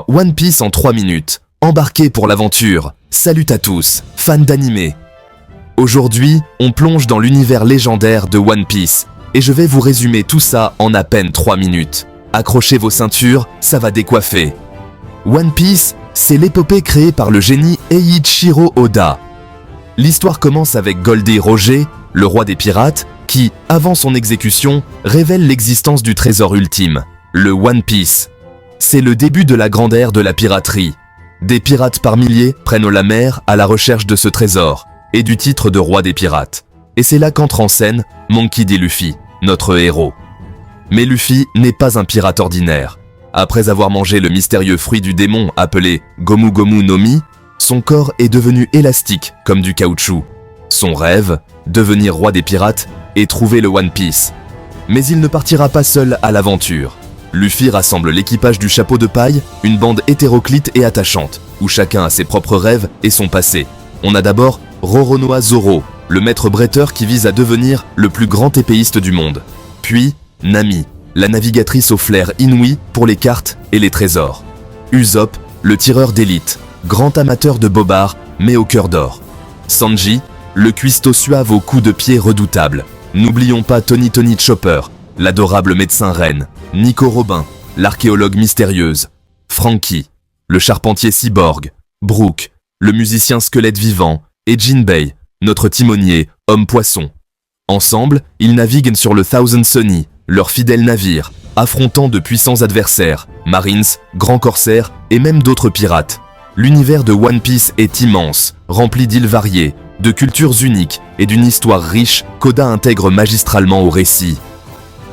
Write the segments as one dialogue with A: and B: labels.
A: One Piece en 3 minutes. Embarquez pour l'aventure. Salut à tous, fans d'anime. Aujourd'hui, on plonge dans l'univers légendaire de One Piece et je vais vous résumer tout ça en à peine 3 minutes. Accrochez vos ceintures, ça va décoiffer. One Piece, c'est l'épopée créée par le génie Eiichiro Oda. L'histoire commence avec Goldie Roger, le roi des pirates, qui, avant son exécution, révèle l'existence du trésor ultime, le One Piece. C'est le début de la grande ère de la piraterie. Des pirates par milliers prennent la mer à la recherche de ce trésor et du titre de roi des pirates. Et c'est là qu'entre en scène Monkey D. Luffy, notre héros. Mais Luffy n'est pas un pirate ordinaire. Après avoir mangé le mystérieux fruit du démon appelé Gomu Gomu no Mi, son corps est devenu élastique comme du caoutchouc. Son rêve, devenir roi des pirates et trouver le One Piece. Mais il ne partira pas seul à l'aventure. Luffy rassemble l'équipage du chapeau de paille, une bande hétéroclite et attachante, où chacun a ses propres rêves et son passé. On a d'abord Roronoa Zoro, le maître bretteur qui vise à devenir le plus grand épéiste du monde. Puis Nami, la navigatrice au flair inouï pour les cartes et les trésors. Usopp, le tireur d'élite, grand amateur de bobards mais au cœur d'or. Sanji, le cuistot suave au coup de pied redoutable. N'oublions pas Tony Chopper, l'adorable médecin reine. Nico Robin, l'archéologue mystérieuse. Franky, le charpentier cyborg. Brook, le musicien squelette vivant. Et Jinbei, notre timonier, homme poisson. Ensemble, ils naviguent sur le Thousand Sunny, leur fidèle navire, affrontant de puissants adversaires, Marines, grands corsaires et même d'autres pirates. L'univers de One Piece est immense, rempli d'îles variées, de cultures uniques et d'une histoire riche qu'Oda intègre magistralement au récit.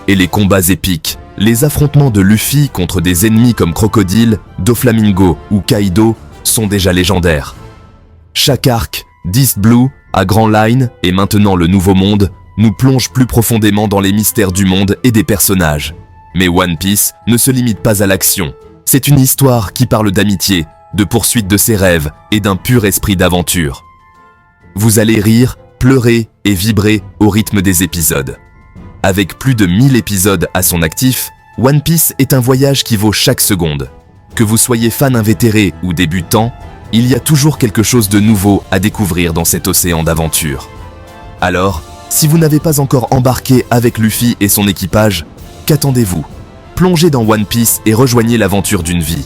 A: Et les combats épiques, les affrontements de Luffy contre des ennemis comme Crocodile, Doflamingo ou Kaido sont déjà légendaires. Chaque arc, d'East Blue à Grand Line et maintenant le Nouveau Monde, nous plonge plus profondément dans les mystères du monde et des personnages. Mais One Piece ne se limite pas à l'action. C'est une histoire qui parle d'amitié, de poursuite de ses rêves et d'un pur esprit d'aventure. Vous allez rire, pleurer et vibrer au rythme des épisodes. Avec plus de 1000 épisodes à son actif, One Piece est un voyage qui vaut chaque seconde. Que vous soyez fan invétéré ou débutant, il y a toujours quelque chose de nouveau à découvrir dans cet océan d'aventure. Alors, si vous n'avez pas encore embarqué avec Luffy et son équipage, qu'attendez-vous? Plongez dans One Piece et rejoignez l'aventure d'une vie.